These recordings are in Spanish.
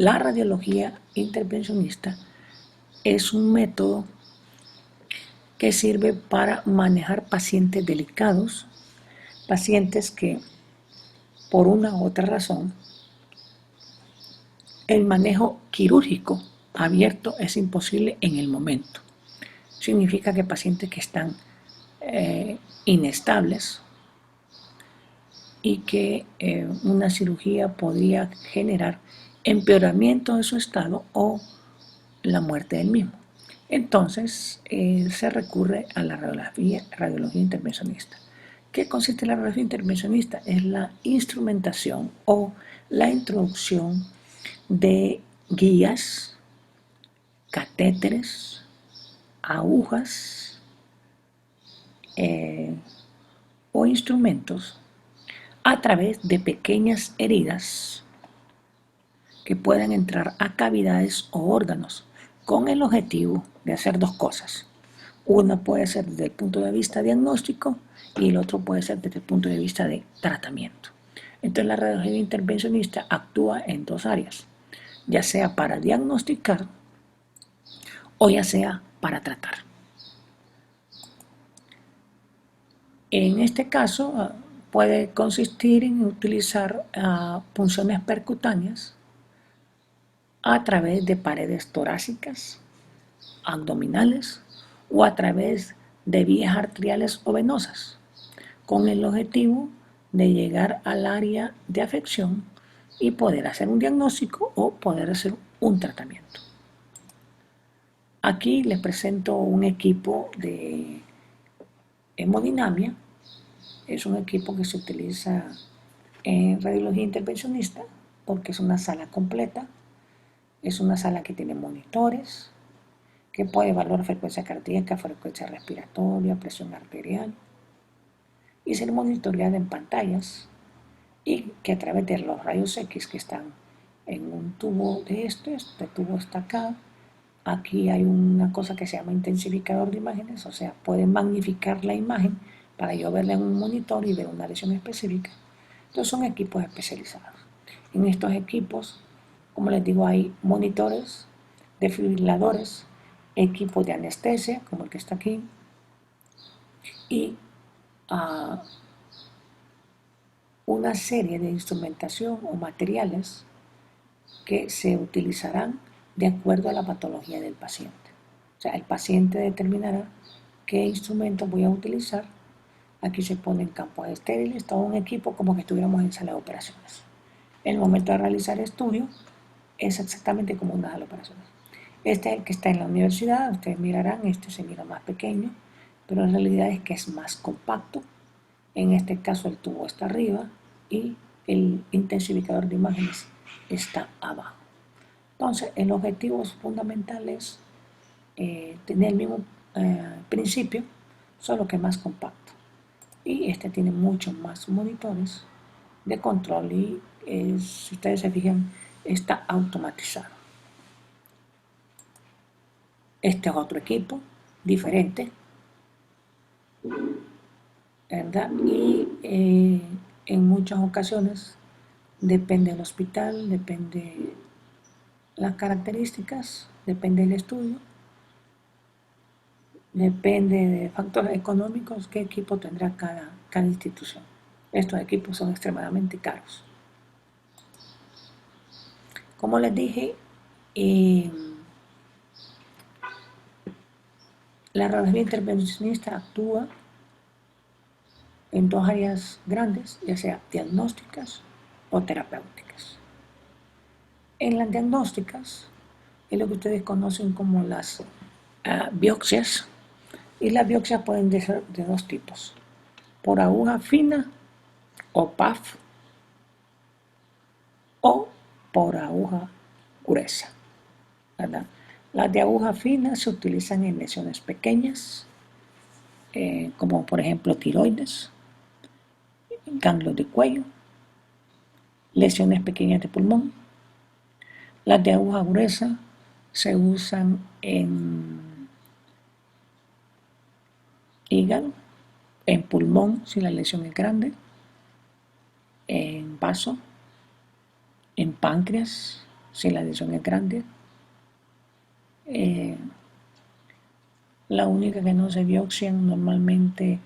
la radiología intervencionista es un método que sirve para manejar pacientes delicados, pacientes que por una u otra razón el manejo quirúrgico abierto es imposible en el momento. Significa que pacientes que están inestables y que una cirugía podría generar empeoramiento de su estado o la muerte del mismo. Entonces se recurre a la radiología intervencionista. ¿Qué consiste la radiología intervencionista? Es la instrumentación o la introducción de guías, catéteres, agujas o instrumentos a través de pequeñas heridas que puedan entrar a cavidades o órganos con el objetivo de hacer dos cosas. Una puede ser desde el punto de vista diagnóstico y el otro puede ser desde el punto de vista de tratamiento. Entonces la radiología intervencionista actúa en dos áreas, ya sea para diagnosticar o ya sea para tratar. En este caso puede consistir en utilizar punciones percutáneas a través de paredes torácicas, abdominales o a través de vías arteriales o venosas, con el objetivo de llegar al área de afección y poder hacer un diagnóstico o poder hacer un tratamiento. Aquí les presento un equipo de hemodinamia. Es un equipo que se utiliza en radiología intervencionista porque es una sala completa. Es una sala que tiene monitores, que puede evaluar frecuencia cardíaca, frecuencia respiratoria, presión arterial, y ser monitoreada en pantallas, y que a través de los rayos X que están en un tubo de este tubo está acá, aquí hay una cosa que se llama intensificador de imágenes, o sea, puede magnificar la imagen para yo verla en un monitor y ver una lesión específica. Entonces son equipos especializados. En estos equipos, como les digo, hay monitores, desfibriladores, equipos de anestesia, como el que está aquí, y una serie de instrumentación o materiales que se utilizarán de acuerdo a la patología del paciente. O sea, el paciente determinará qué instrumento voy a utilizar. Aquí se ponen campos estériles, todo un equipo como que estuviéramos en sala de operaciones. En el momento de realizar el estudio es exactamente como una sala de operaciones. Este es el que está en la universidad, ustedes mirarán, este se mira más pequeño, pero la realidad es que es más compacto. En este caso el tubo está arriba y el intensificador de imágenes está abajo. Entonces el objetivo fundamental es tener el mismo principio, solo que más compacto. Y este tiene muchos más monitores de control y si ustedes se fijan está automatizado. Este es otro equipo diferente, ¿verdad? Y en muchas ocasiones depende del hospital, depende las características, depende del estudio, depende de factores económicos, qué equipo tendrá cada institución. Estos equipos son extremadamente caros. Como les dije, la radiología intervencionista actúa en dos áreas grandes, ya sea diagnósticas o terapéuticas. En las diagnósticas es lo que ustedes conocen como las biopsias, y las biopsias pueden ser de dos tipos, por aguja fina o PAF o por aguja gruesa, ¿verdad? Las de aguja fina se utilizan en lesiones pequeñas, como por ejemplo tiroides, ganglios de cuello, lesiones pequeñas de pulmón. Las de aguja gruesa se usan en hígado, en pulmón si la lesión es grande, en vaso, en páncreas, Si la lesión es grande, la única que no se biopsian normalmente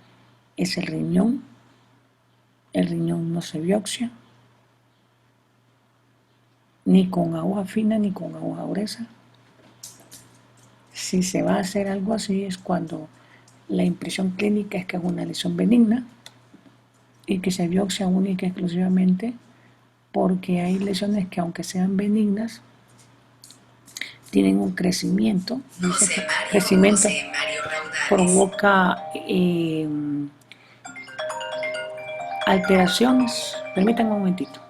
es el riñón. El riñón no se biopsia, ni con agua fina ni con agua gruesa. Si se va a hacer algo así es cuando la impresión clínica es que es una lesión benigna y que se biopsia única y exclusivamente porque hay lesiones que aunque sean benignas tienen un crecimiento. Dice que el crecimiento provoca alteraciones. Permítanme un momentito.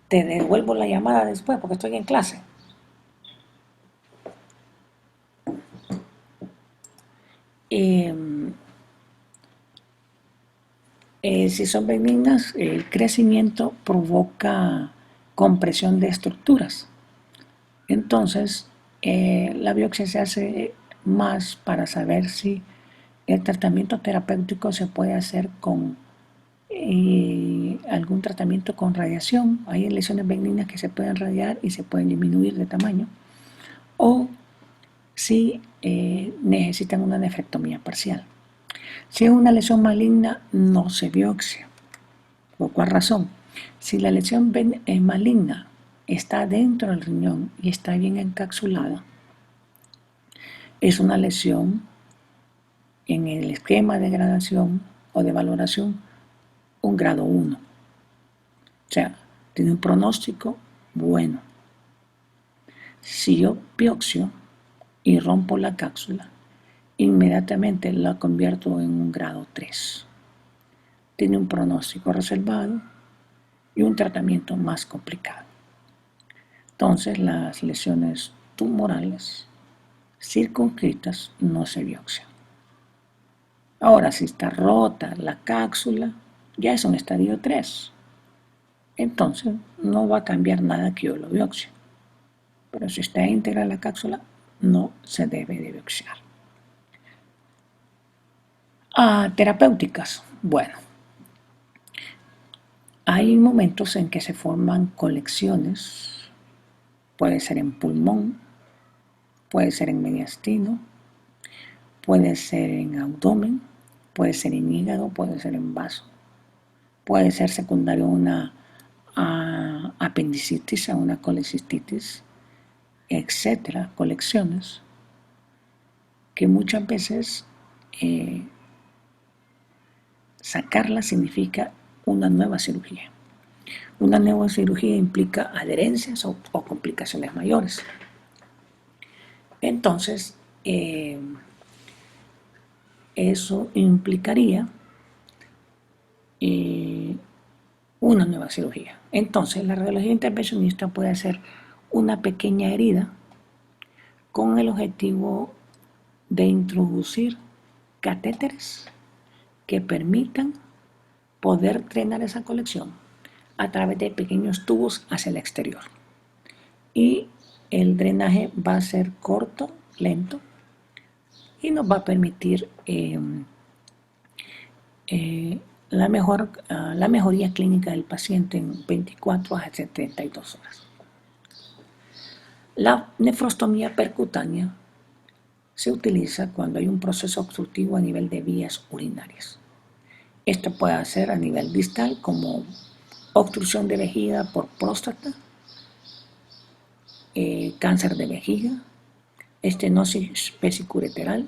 Te devuelvo la llamada después porque estoy en clase. Si son benignas, el crecimiento provoca compresión de estructuras. Entonces, la biopsia se hace más para saber si el tratamiento terapéutico se puede hacer con algún tratamiento con radiación. Hay lesiones benignas que se pueden radiar y se pueden disminuir de tamaño. O si necesitan una nefrectomía parcial. Si es una lesión maligna, no se biopsia. ¿Por cuál razón? Si la lesión maligna está dentro del riñón y está bien encapsulada, es una lesión en el esquema de gradación o de valoración un grado 1. O sea, tiene un pronóstico bueno. Si yo biopsio y rompo la cápsula, inmediatamente la convierto en un grado 3. Tiene un pronóstico reservado y un tratamiento más complicado. Entonces, las lesiones tumorales circunscritas no se biopsian. Ahora, si está rota la cápsula, ya es un estadio 3. Entonces, no va a cambiar nada que yo lo biopsie. Pero si está íntegra la cápsula, no se debe de biopsiar. Terapéuticas. Bueno, hay momentos en que se forman colecciones. Puede ser en pulmón, puede ser en mediastino, puede ser en abdomen, puede ser en hígado, puede ser en vaso, puede ser secundario a una apendicitis, a una colecistitis, etcétera, colecciones que muchas veces sacarlas significa una nueva cirugía. Una nueva cirugía implica adherencias o complicaciones mayores. Entonces, eso implicaría una nueva cirugía. Entonces, la radiología intervencionista puede hacer una pequeña herida con el objetivo de introducir catéteres que permitan poder drenar esa colección a través de pequeños tubos hacia el exterior. Y el drenaje va a ser corto, lento, y nos va a permitir la mejoría clínica del paciente en 24 a 72 horas. La nefrostomía percutánea se utiliza cuando hay un proceso obstructivo a nivel de vías urinarias. Esto puede ser a nivel distal como obstrucción de vejiga por próstata, cáncer de vejiga, estenosis vesiculoreteral,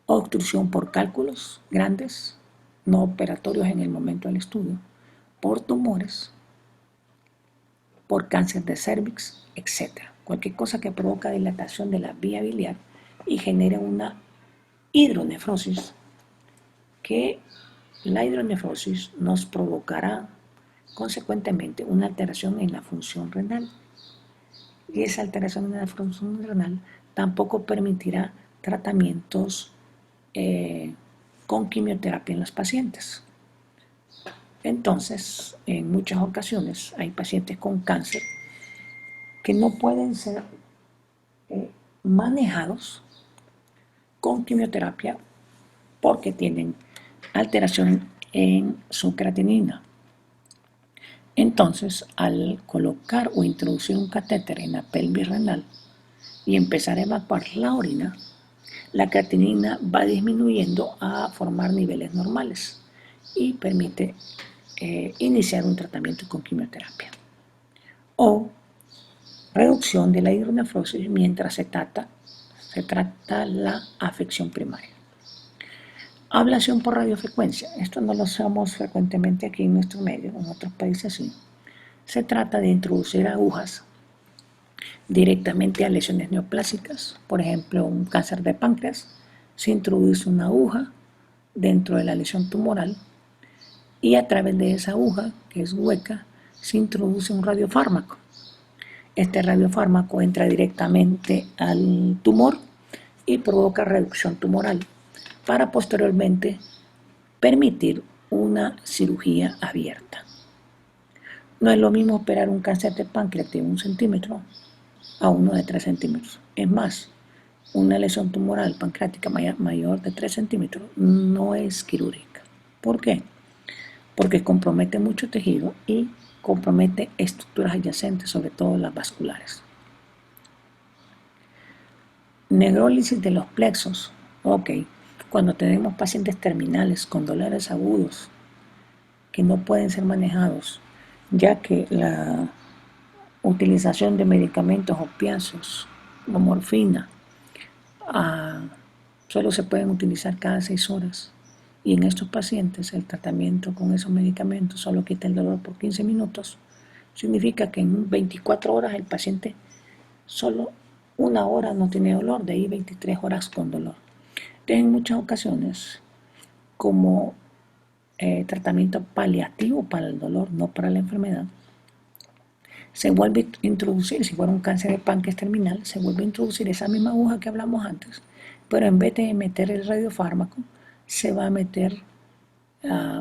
obstrucción por cálculos grandes, no operatorios en el momento del estudio, por tumores, por cáncer de cervix, etc. Cualquier cosa que provoca dilatación de la vía biliar y genere una hidronefrosis, que la hidronefrosis nos provocará consecuentemente una alteración en la función renal. Y esa alteración en la función renal tampoco permitirá tratamientos con quimioterapia en los pacientes. Entonces, en muchas ocasiones hay pacientes con cáncer que no pueden ser manejados con quimioterapia porque tienen alteración en su creatinina. Entonces, al colocar o introducir un catéter en la pelvis renal y empezar a evacuar la orina, la creatinina va disminuyendo a formar niveles normales y permite iniciar un tratamiento con quimioterapia. O reducción de la hidronefrosis mientras se trata la afección primaria. Ablación por radiofrecuencia. Esto no lo usamos frecuentemente aquí en nuestro medio, en otros países sí. Se trata de introducir agujas directamente a lesiones neoplásicas, por ejemplo, un cáncer de páncreas. Se introduce una aguja dentro de la lesión tumoral y a través de esa aguja, que es hueca, se introduce un radiofármaco. Este radiofármaco entra directamente al tumor y provoca reducción tumoral para posteriormente permitir una cirugía abierta. No es lo mismo operar un cáncer de páncreas de 1 centímetro a uno de 3 centímetros. Es más, una lesión tumoral pancreática mayor de 3 centímetros no es quirúrgica. ¿Por qué? Porque compromete mucho tejido y compromete estructuras adyacentes, sobre todo las vasculares. Negrólisis de los plexos. Ok, cuando tenemos pacientes terminales con dolores agudos que no pueden ser manejados, ya que la utilización de medicamentos opiáceos o morfina solo se pueden utilizar cada 6 horas. Y en estos pacientes el tratamiento con esos medicamentos solo quita el dolor por 15 minutos. Significa que en 24 horas el paciente solo 1 hora no tiene dolor, de ahí 23 horas con dolor. Entonces, en muchas ocasiones, como tratamiento paliativo para el dolor, no para la enfermedad, se vuelve a introducir, si fuera un cáncer de páncreas terminal, se vuelve a introducir esa misma aguja que hablamos antes, pero en vez de meter el radiofármaco, se va a meter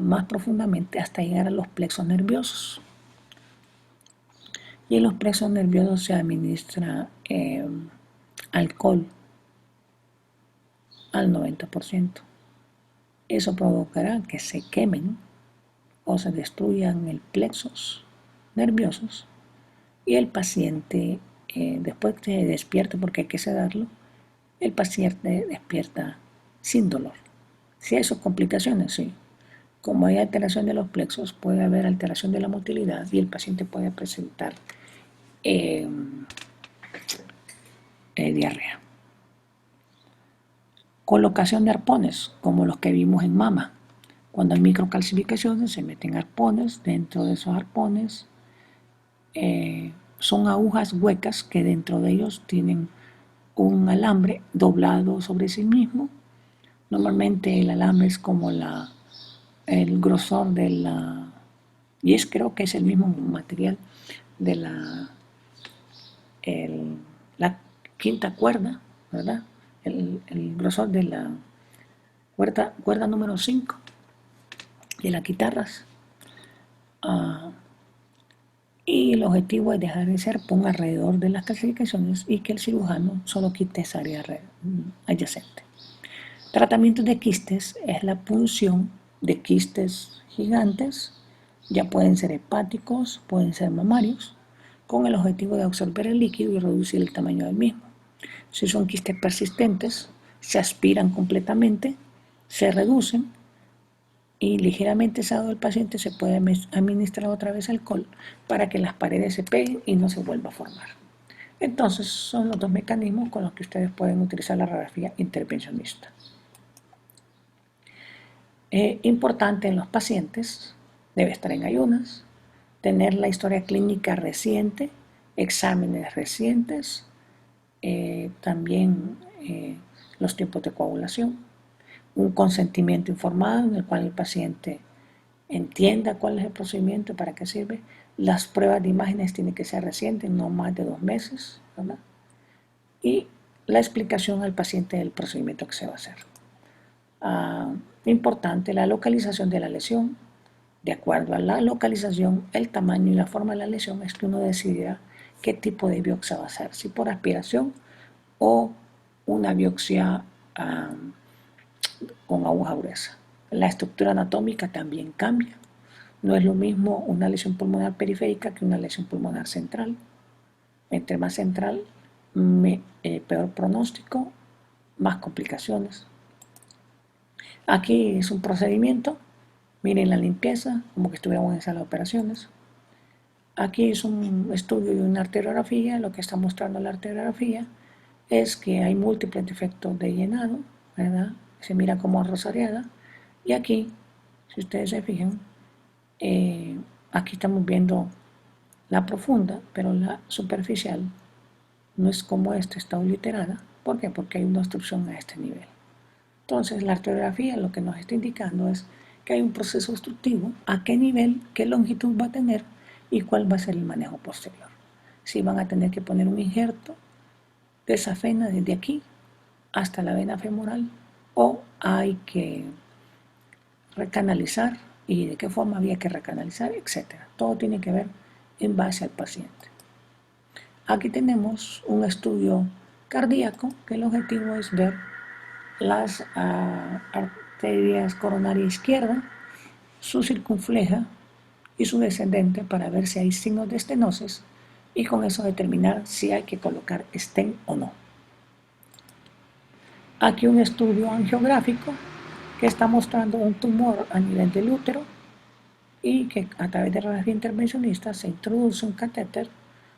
más profundamente hasta llegar a los plexos nerviosos. Y en los plexos nerviosos se administra alcohol al 90%. Eso provocará que se quemen o se destruyan el plexos nerviosos y el paciente, después que despierte, porque hay que sedarlo, el paciente despierta sin dolor. Si hay sus complicaciones, sí. Como hay alteración de los plexos, puede haber alteración de la motilidad y el paciente puede presentar diarrea. Colocación de arpones, como los que vimos en mama. Cuando hay microcalcificaciones, se meten arpones. Dentro de esos arpones son agujas huecas que dentro de ellos tienen un alambre doblado sobre sí mismo. Normalmente el alambre es como el grosor de la... Y creo que es el mismo material de la quinta cuerda, ¿verdad? El grosor de la cuerda número 5 de las guitarras. Y el objetivo es dejar ese arpón alrededor de las calcificaciones y que el cirujano solo quite esa área adyacente. Tratamientos de quistes es la punción de quistes gigantes, ya pueden ser hepáticos, pueden ser mamarios, con el objetivo de absorber el líquido y reducir el tamaño del mismo. Si son quistes persistentes, se aspiran completamente, se reducen y ligeramente sedado el paciente se puede administrar otra vez alcohol para que las paredes se peguen y no se vuelva a formar. Entonces son los dos mecanismos con los que ustedes pueden utilizar la radiografía intervencionista. Importante en los pacientes, debe estar en ayunas, tener la historia clínica reciente, exámenes recientes, también los tiempos de coagulación, un consentimiento informado en el cual el paciente entienda cuál es el procedimiento, para qué sirve. Las pruebas de imágenes tienen que ser recientes, no más de 2 meses, ¿verdad? Y la explicación al paciente del procedimiento que se va a hacer. Importante la localización de la lesión. De acuerdo a la localización, el tamaño y la forma de la lesión es que uno decidirá qué tipo de biopsia va a hacer, si por aspiración o una biopsia con aguja gruesa. La estructura anatómica también cambia. No es lo mismo una lesión pulmonar periférica que una lesión pulmonar central. Entre más central, peor pronóstico, más complicaciones. Aquí es un procedimiento, miren la limpieza, como que estuviéramos en sala de operaciones. Aquí es un estudio de una arteriografía, lo que está mostrando la arteriografía es que hay múltiples defectos de llenado, ¿verdad? Se mira como rosariada, y aquí, si ustedes se fijan, aquí estamos viendo la profunda, pero la superficial no es como esta, está obliterada. ¿Por qué? Porque hay una obstrucción a este nivel. Entonces, la arteriografía lo que nos está indicando es que hay un proceso obstructivo, a qué nivel, qué longitud va a tener y cuál va a ser el manejo posterior. Si van a tener que poner un injerto de esa vena desde aquí hasta la vena femoral o hay que recanalizar y de qué forma había que recanalizar, etc. Todo tiene que ver en base al paciente. Aquí tenemos un estudio cardíaco que el objetivo es ver las arterias coronaria izquierda, su circunfleja y su descendente para ver si hay signos de estenosis y con eso determinar si hay que colocar stent o no. Aquí un estudio angiográfico que está mostrando un tumor a nivel del útero y que a través de radiografía intervencionista se introduce un catéter,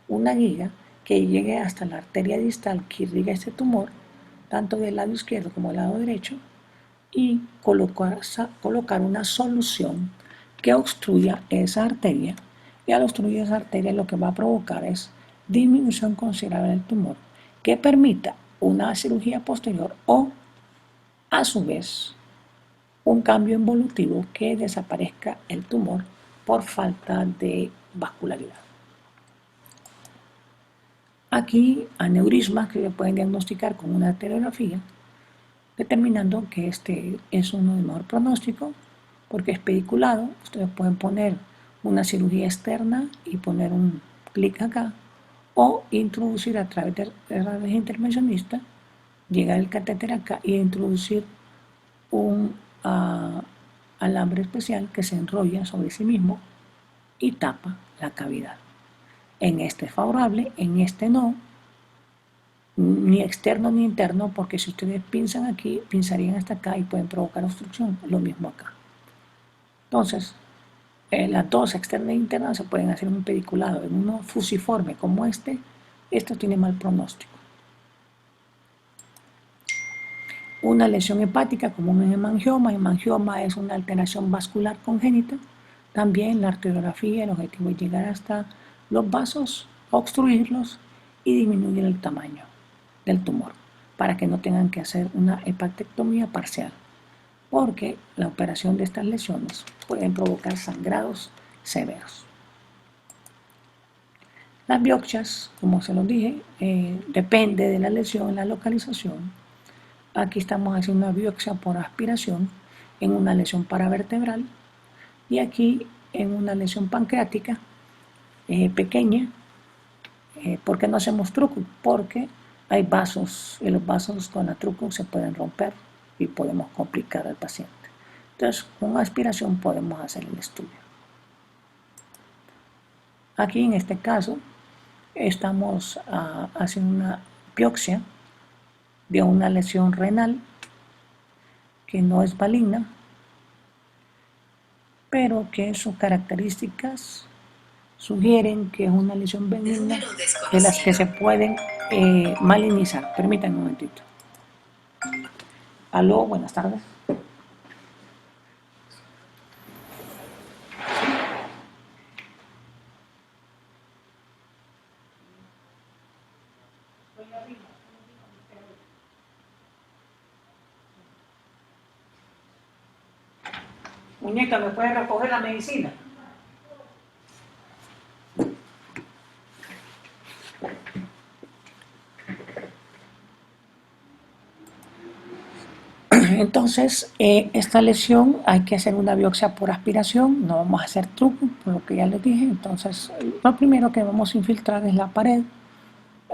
una guía que llegue hasta la arteria distal que irriga este tumor, tanto del lado izquierdo como del lado derecho, y colocar una solución que obstruya esa arteria, y al obstruir esa arteria lo que va a provocar es disminución considerable del tumor que permita una cirugía posterior o a su vez un cambio involutivo que desaparezca el tumor por falta de vascularidad. Aquí aneurismas que se pueden diagnosticar con una arteriografía, determinando que este es uno de mejor pronóstico porque es pediculado. Ustedes pueden poner una cirugía externa y poner un clic acá o introducir a través de radiología intervencionista, llegar el catéter acá y introducir un alambre especial que se enrolla sobre sí mismo y tapa la cavidad. En este es favorable, en este no, ni externo ni interno, porque si ustedes pinzan aquí, pinzarían hasta acá y pueden provocar obstrucción, lo mismo acá. Entonces, las dos, externa e interna, se pueden hacer un pediculado. En uno fusiforme como este tiene mal pronóstico. Una lesión hepática como un hemangioma. Hemangioma es una alteración vascular congénita. También la arteriografía, el objetivo es llegar hasta los vasos, obstruirlos y disminuir el tamaño del tumor para que no tengan que hacer una hepatectomía parcial, porque la operación de estas lesiones pueden provocar sangrados severos. Las biopsias, como se los dije, depende de la lesión, la localización. Aquí estamos haciendo una biopsia por aspiración en una lesión paravertebral y aquí en una lesión pancreática pequeña. ¿Por qué no hacemos truco? Porque hay vasos y los vasos con la truco se pueden romper y podemos complicar al paciente. Entonces, con aspiración podemos hacer el estudio. Aquí en este caso estamos haciendo una biopsia de una lesión renal que no es maligna, pero que sus características sugieren que es una lesión benigna de las que se pueden malignizar. Permítanme un momentito. Aló, buenas tardes. Muñeca, ¿me puede recoger la medicina? Entonces, esta lesión hay que hacer una biopsia por aspiración, no vamos a hacer truco, por lo que ya les dije. Entonces, lo primero que vamos a infiltrar es la pared,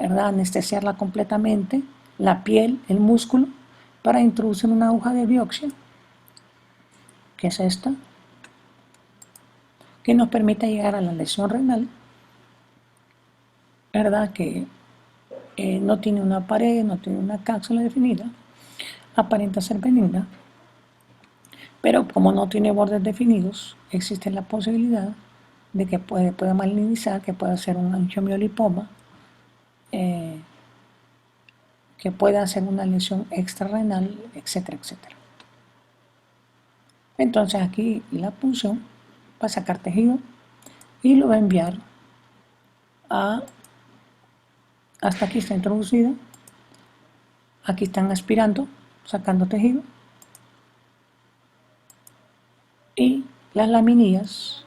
¿verdad? Anestesiarla completamente, la piel, el músculo, para introducir una aguja de biopsia, que es esta, que nos permita llegar a la lesión renal, ¿verdad? Que no tiene una pared, no tiene una cápsula definida, aparenta ser benigna, pero como no tiene bordes definidos, existe la posibilidad de que pueda malignizar, que pueda ser un angiomiolipoma, que pueda ser una lesión extrarrenal, etcétera, etcétera. Entonces aquí la punción va a sacar tejido y lo va a enviar hasta aquí está introducido, aquí están aspirando, sacando tejido, y las laminillas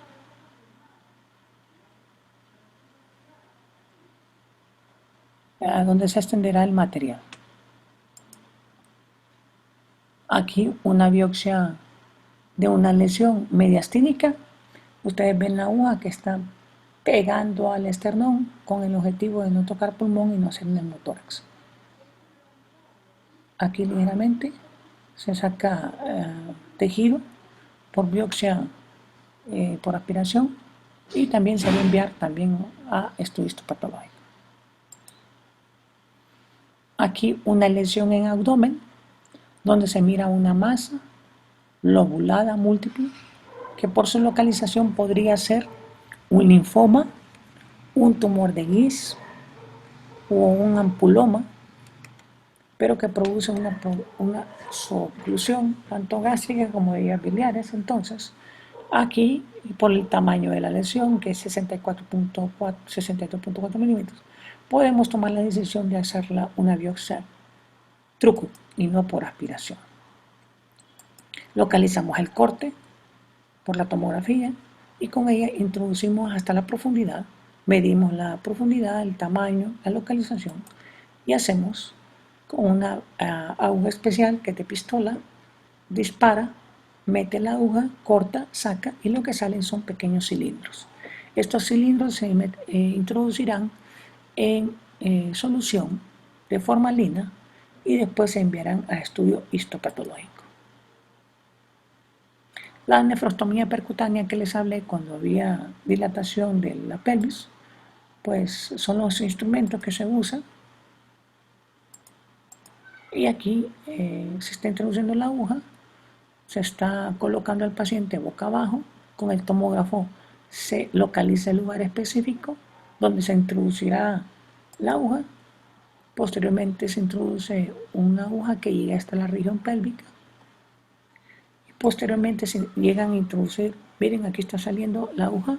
a donde se extenderá el material. Aquí una biopsia de una lesión mediastínica. Ustedes ven la aguja que está pegando al esternón con el objetivo de no tocar pulmón y no hacer neumotórax. Aquí ligeramente se saca tejido por biopsia por aspiración y también se va a enviar también a estudio histopatológico. Aquí una lesión en abdomen donde se mira una masa lobulada múltiple que por su localización podría ser un linfoma, un tumor de Gis o un ampuloma, pero que produce una suboclusión tanto gástrica como de vías biliares. Entonces, aquí, por el tamaño de la lesión, que es 62.4 milímetros, podemos tomar la decisión de hacerla una biopsia truco y no por aspiración. Localizamos el corte por la tomografía y con ella introducimos hasta la profundidad, medimos la profundidad, el tamaño, la localización y hacemos con una aguja especial que es de pistola, dispara, mete la aguja, corta, saca y lo que salen son pequeños cilindros. Estos cilindros se introducirán en solución de formalina y después se enviarán a estudio histopatológico. La nefrostomía percutánea que les hablé cuando había dilatación de la pelvis, pues son los instrumentos que se usan. Y aquí se está introduciendo la aguja, se está colocando al paciente boca abajo, con el tomógrafo se localiza el lugar específico donde se introducirá la aguja. Posteriormente se introduce una aguja que llega hasta la región pélvica. Posteriormente se llegan a introducir, miren, aquí está saliendo la aguja,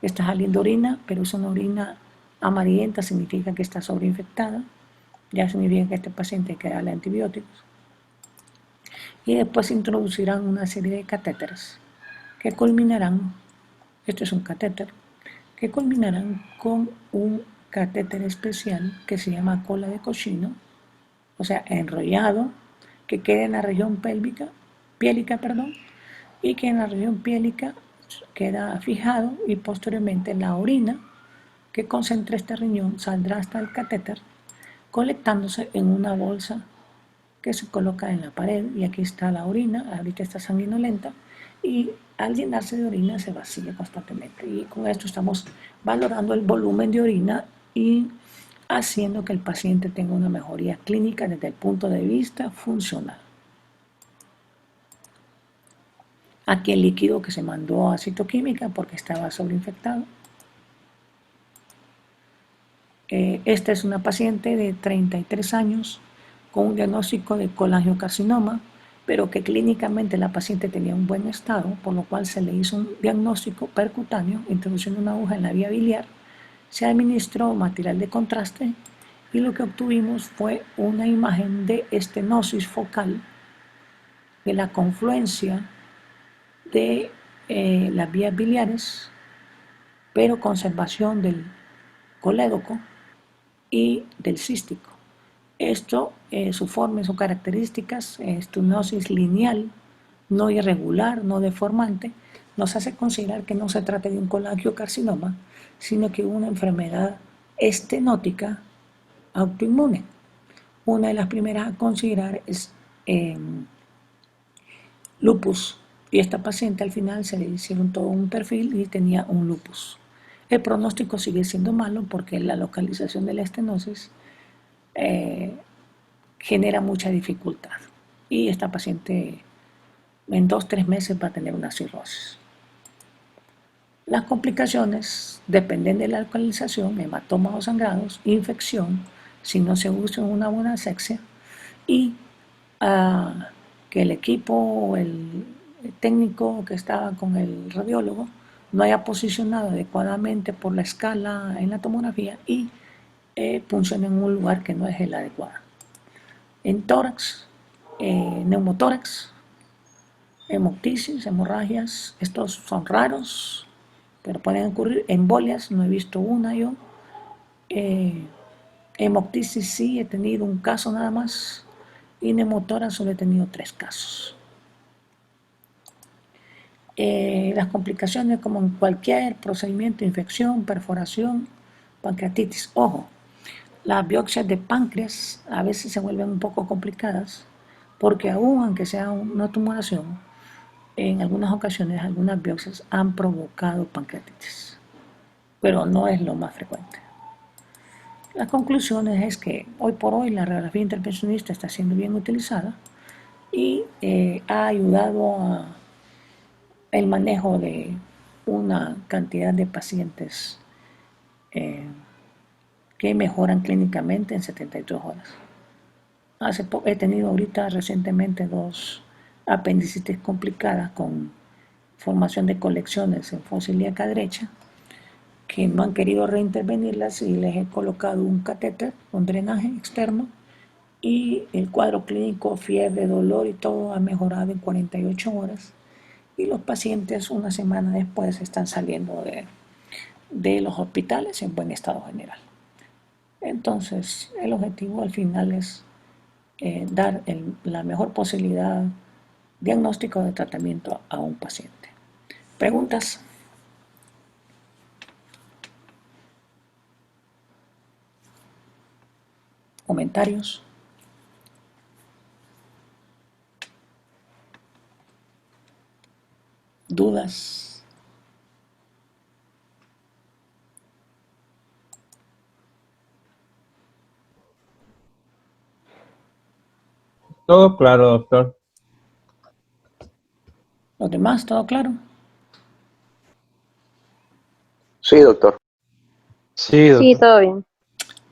está saliendo orina, pero es una orina amarillenta, significa que está sobreinfectada, ya significa que este paciente hay que darle antibióticos. Y después se introducirán una serie de catéteres que culminarán, este es un catéter, que culminarán con un catéter especial que se llama cola de cochino, o sea, enrollado, que queda en la región piélica, y que en la región piélica queda fijado y posteriormente la orina que concentra este riñón saldrá hasta el catéter colectándose en una bolsa que se coloca en la pared y aquí está la orina, ahorita está sanguinolenta y al llenarse de orina se vacía constantemente y con esto estamos valorando el volumen de orina y haciendo que el paciente tenga una mejoría clínica desde el punto de vista funcional. Aquí el líquido que se mandó a citoquímica porque estaba sobreinfectado. Esta es una paciente de 33 años con un diagnóstico de colangiocarcinoma, pero que clínicamente la paciente tenía un buen estado, por lo cual se le hizo un diagnóstico percutáneo, introduciendo una aguja en la vía biliar, se administró material de contraste y lo que obtuvimos fue una imagen de estenosis focal de la confluencia de las vías biliares, pero conservación del colédoco y del cístico. Esto, su forma y sus características, estenosis lineal, no irregular, no deformante, nos hace considerar que no se trata de un colangiocarcinoma, sino que una enfermedad estenótica autoinmune. Una de las primeras a considerar es lupus Y esta paciente al final se le hicieron todo un perfil y tenía un lupus. El pronóstico sigue siendo malo porque la localización de la estenosis genera mucha dificultad. Y esta paciente en 2-3 meses va a tener una cirrosis. Las complicaciones dependen de la localización, hematomas o sangrados, infección, si no se usa una buena asepsia, y que el equipo o el técnico que estaba con el radiólogo no haya posicionado adecuadamente por la escala en la tomografía y funcione en un lugar que no es el adecuado. En tórax, neumotórax, hemoptisis, hemorragias, estos son raros, pero pueden ocurrir. Embolias, no he visto una yo. Hemoptisis sí, he tenido un caso nada más. Y neumotórax solo he tenido 3 casos. Las complicaciones como en cualquier procedimiento, infección, perforación, pancreatitis. Ojo, las biopsias de páncreas a veces se vuelven un poco complicadas porque aún aunque sea una tumoración, en algunas ocasiones algunas biopsias han provocado pancreatitis, pero no es lo más frecuente. Las conclusiones es que hoy por hoy la radiografía intervencionista está siendo bien utilizada y ha ayudado a el manejo de una cantidad de pacientes que mejoran clínicamente en 72 horas. He tenido ahorita recientemente 2 apendicitis complicadas con formación de colecciones en fosa ilíaca derecha que no han querido reintervenirlas y les he colocado un catéter con drenaje externo y el cuadro clínico, fiebre, dolor y todo ha mejorado en 48 horas y los pacientes una semana después están saliendo de los hospitales en buen estado general. Entonces, el objetivo al final es dar la mejor posibilidad diagnóstico de tratamiento a un paciente. ¿Preguntas? ¿Comentarios? ¿Dudas? Todo claro, doctor. ¿Los demás? ¿Todo claro? Sí, doctor. Sí, Sí, doctor. todo bien.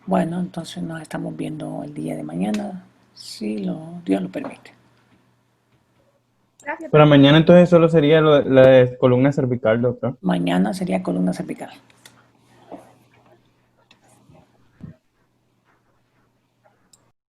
Bueno, entonces nos estamos viendo el día de mañana, si Dios lo permite. Para mañana entonces solo sería la columna cervical, doctor. Mañana sería columna cervical.